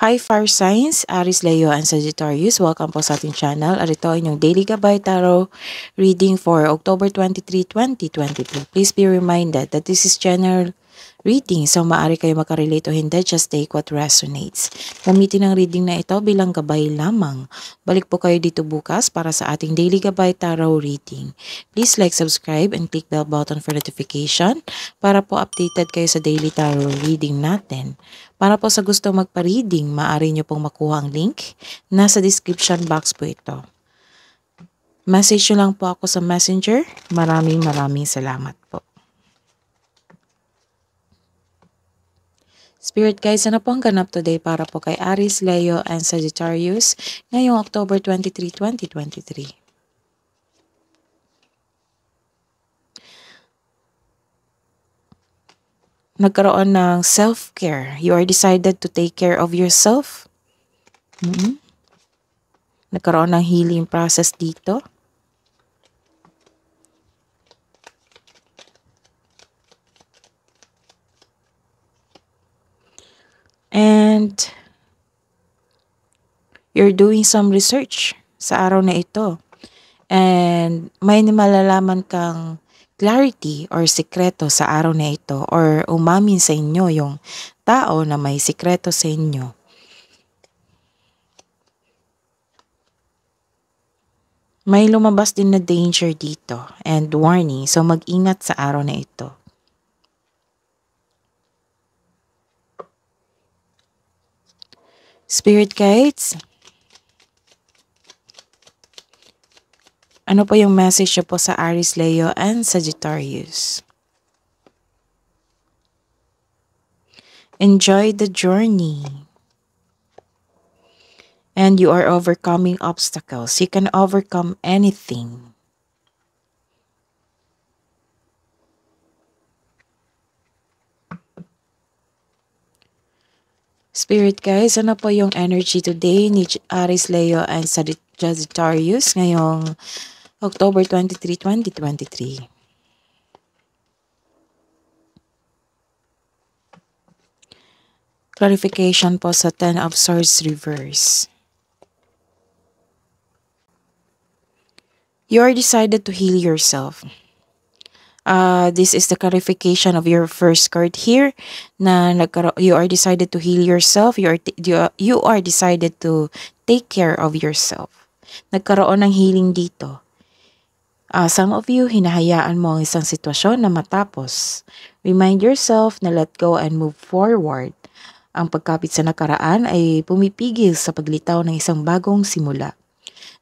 Hi Fire Signs, Aries, Leo, and Sagittarius. Welcome po sa ating channel. At ito ay inyong Daily Gabay Tarot reading for October 23, 2022. Please be reminded that this is general reading, so maaari kayo makarelate o hindi, just take what resonates. Gamitin ang reading na ito bilang gabay lamang. Balik po kayo dito bukas para sa ating Daily Gabay Tarot reading. Please like, subscribe, and click bell button for notification para po updated kayo sa daily tarot reading natin. Para po sa gusto magpa-reading, maaari nyo pong makuha ang link. Nasa description box po ito. Message nyo lang po ako sa Messenger. Maraming salamat po. Spirit guys, ano po ang ganap today para po kay Aries, Leo, and Sagittarius ngayong October 23, 2023? Nagkaroon ng self-care. You are decided to take care of yourself. Nagkaroon ng healing process dito. And you're doing some research sa araw na ito. And may malalaman kang clarity or sikreto sa araw na ito, or umamin sa inyo yung tao na may sikreto sa inyo. May lumabas din na danger dito and warning, so mag-ingat sa araw na ito. Spirit guides, ano po yung message po sa Aries, Leo, and Sagittarius? Enjoy the journey. And you are overcoming obstacles. You can overcome anything. Spirit guys, ano po yung energy today ni Aries, Leo, and Sagittarius ngayong October 23, 2023? Clarification po sa Ten of Swords reverse. You are decided to heal yourself. This is the clarification of your first card here na you are decided to heal yourself. You are decided to take care of yourself. Nagkaroon ng healing dito. Some of you, hinahayaan mo ang isang sitwasyon na matapos. Remind yourself na let go and move forward. Ang pagkapit sa nakaraan ay pumipigil sa paglitaw ng isang bagong simula.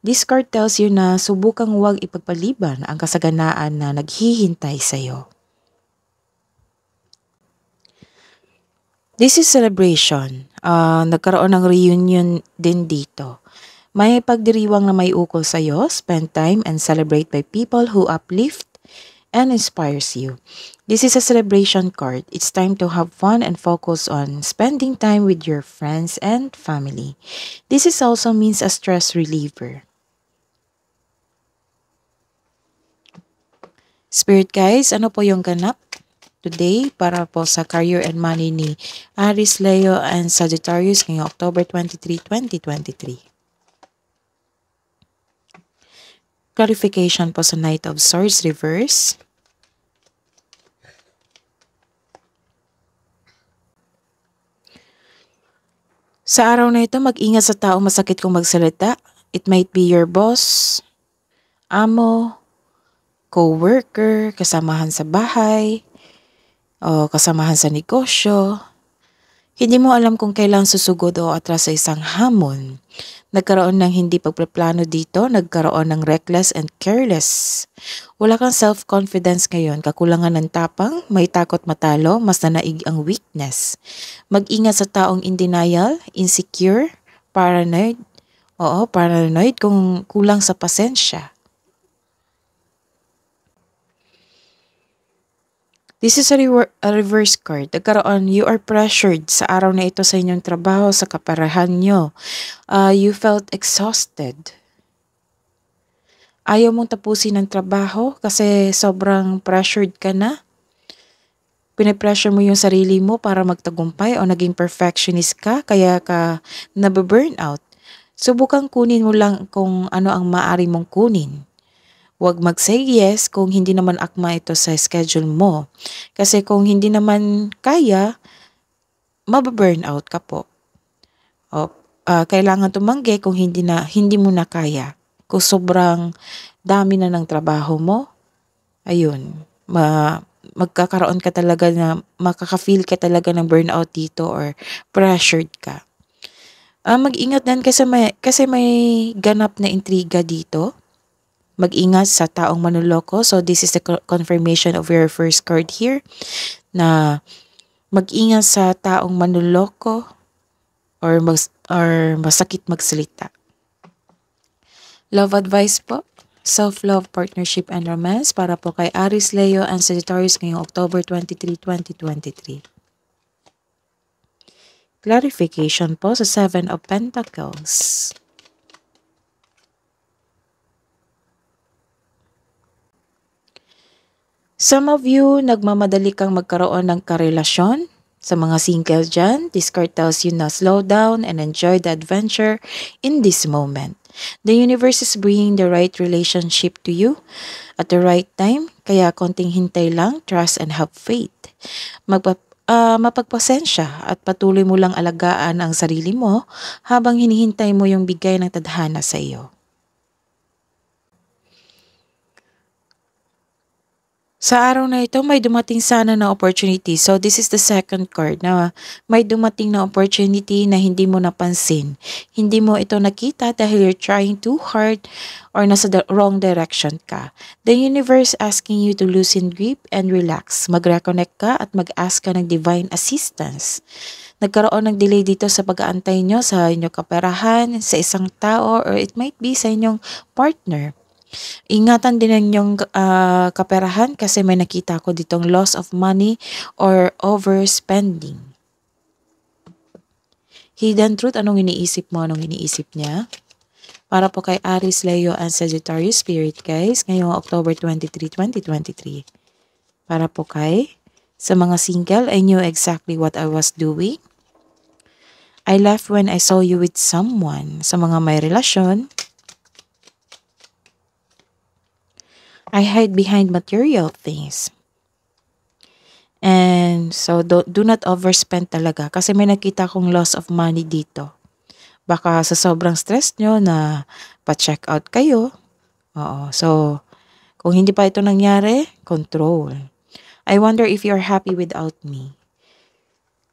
This card tells you na subukang huwag ipagpaliban ang kasaganaan na naghihintay sa iyo. This is celebration. Nagkaroon ng reunion din dito. May pagdiriwang na may ukol sa iyo. Spend time and celebrate by people who uplift and inspires you. This is a celebration card. It's time to have fun and focus on spending time with your friends and family. This is also means a stress reliever. Spirit guys, ano po yung ganap today para po sa career and money ni Aries, Leo, and Sagittarius ngayong October 23, 2023? Clarification po sa Knight of Swords reverse. Sa araw na ito, mag-ingat sa taong masakit kung magsalita. It might be your boss, amo, co-worker, kasamahan sa bahay, o kasamahan sa negosyo. Hindi mo alam kung kailan susugod o atras sa isang hamon. Nagkaroon ng hindi pagpaplano dito, nagkaroon ng reckless and careless. Wala kang self-confidence ngayon, kakulangan ng tapang, may takot matalo, mas nanaig ang weakness. Mag-ingat sa taong in denial, insecure, paranoid. Oo, paranoid kung kulang sa pasensya. This is a reverse card. Nagkaroon, you are pressured sa araw na ito sa inyong trabaho, sa kaparahan nyo. You felt exhausted. Ayaw mong tapusin ang trabaho kasi sobrang pressured ka na. Pinipressure mo yung sarili mo para magtagumpay o naging perfectionist ka kaya ka nabe-burnout. Subukang kunin mo lang kung ano ang maaari mong kunin. Huwag mag-say yes kung hindi naman akma ito sa schedule mo. Kasi kung hindi naman kaya, mabe-burnout ka po. O, kailangan tumanggi kung hindi mo na kaya. Kung sobrang dami na ng trabaho mo, ayun, magkakaroon ka talaga na makaka-feel ka talaga ng burnout dito or pressured ka. Mag-ingat din kasi may ganap na intriga dito. Mag-ingat sa taong manloloko. So this is the confirmation of your first card here na mag-ingat sa taong manloloko or masakit magsalita. Love advice po. Self-love, partnership, and romance para po kay Aries, Leo, and Sagittarius ngayong October 23, 2023. Clarification po sa Seven of Pentacles. Some of you, nagmamadali kang magkaroon ng karelasyon. Sa mga single dyan, this card tells you na slow down and enjoy the adventure in this moment. The universe is bringing the right relationship to you at the right time, kaya konting hintay lang, trust and have faith. Mapagpasensya at patuloy mo lang alagaan ang sarili mo habang hinihintay mo yung bigay ng tadhana sa iyo. Sa araw na ito, may dumating sana na opportunity. So, this is the second card na may dumating na opportunity na hindi mo napansin. Hindi mo ito nakita dahil you're trying too hard or nasa wrong direction ka. The universe asking you to loosen grip and relax. Mag-reconnect ka at mag-ask ka ng divine assistance. Nagkaroon ng delay dito sa pag-aantay nyo sa inyong kaperahan, sa isang tao, or it might be sa inyong partner. Ingatan din ang inyong kaperahan kasi may nakita ko ditong loss of money or overspending. Hidden truth, anong iniisip mo? Anong iniisip niya? Para po kay Aries, Leo, and Sagittarius Spirit guys, ngayong October 23, 2023. Para po kay sa mga single, I knew exactly what I was doing. I left when I saw you with someone. Sa mga may relasyon, I hide behind material things. And so, do not overspend talaga. Kasi may nakita kong loss of money dito. Baka sa sobrang stress nyo na pa-check out kayo. Oo. So, kung hindi pa ito nangyari, control. I wonder if you're happy without me.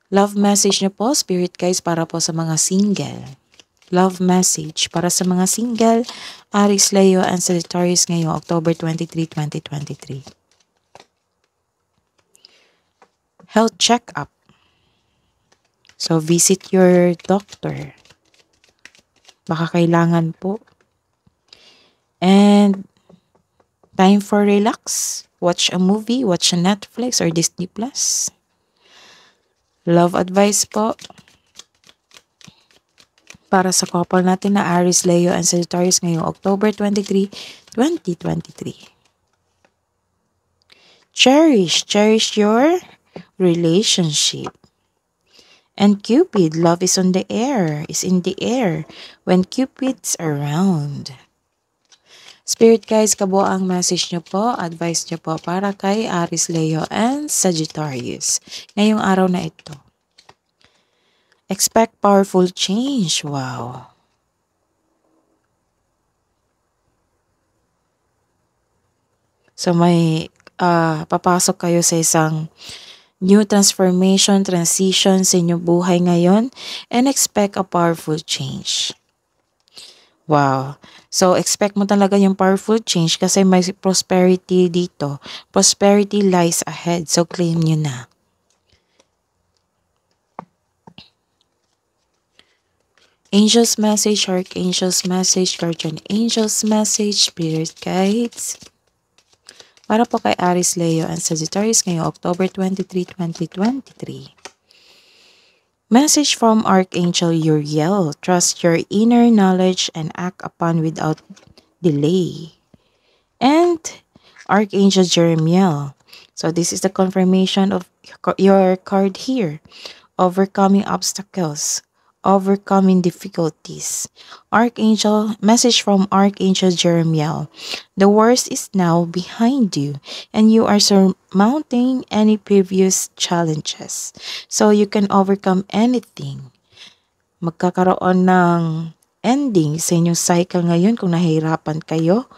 Love message nyo po, Spirit guys, para po sa mga single. Love message para sa mga single, Aries, Leo, and Sagittarius ngayong October 23, 2023. Health check-up. So, visit your doctor. Baka kailangan po. And, time for relax. Watch a movie, watch a Netflix or Disney+. Love advice po. Para sa couple natin na Aries, Leo, and Sagittarius ngayong October 23, 2023. Cherish your relationship. And Cupid, love is in the air when Cupid's around. Spirit guys, kabuang message nyo po, advice nyo po para kay Aries, Leo, and Sagittarius ngayong araw na ito. Expect powerful change. Wow. So may papasok kayo sa isang new transformation, transition sa inyong buhay ngayon and expect a powerful change. Wow. So expect mo talaga yung powerful change kasi may prosperity dito. Prosperity lies ahead. So claim nyo na. Angels message, Archangels message, Guardian Angels message, Spirit guides. Para po kay Aries, Leo, and Sagittarius ngayong October 23, 2023. Message from Archangel Uriel. Trust your inner knowledge and act upon without delay. And Archangel Jeremiel. So this is the confirmation of your card here. Overcoming obstacles, overcoming difficulties. Archangel, message from Archangel Jeremiah. The worst is now behind you, and you are surmounting any previous challenges. So you can overcome anything. Magkakaroon ng ending sa inyong cycle ngayon kung nahihirapan kayo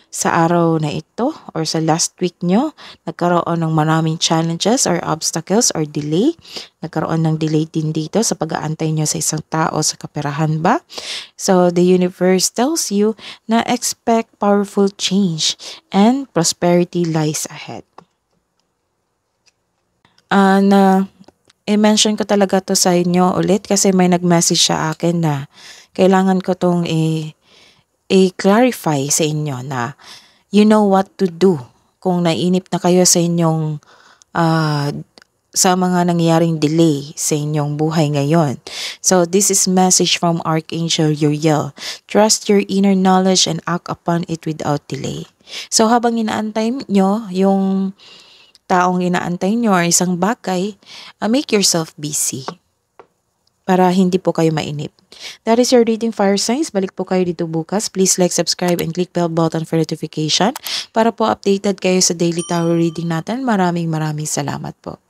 sa araw na ito or sa last week nyo, nagkaroon ng maraming challenges or obstacles or delay. Nagkaroon ng delay din dito sa pag-aantay nyo sa isang tao sa kaperahan ba? So, the universe tells you na expect powerful change and prosperity lies ahead. I-mention ko talaga to sa inyo ulit kasi may nag-message sa akin na kailangan ko tong i-clarify sa inyo na you know what to do kung naiinip na kayo sa inyong sa mga nangyaring delay sa inyong buhay ngayon. So this is message from Archangel Uriel. Trust your inner knowledge and act upon it without delay. So habang inaantay nyo yung taong inaantay nyo or isang bagay, make yourself busy para hindi po kayo mainip. That is your reading, fire signs. Balik po kayo dito bukas. Please like, subscribe, and click bell button for notification para po updated kayo sa daily tarot reading natin. Maraming salamat po.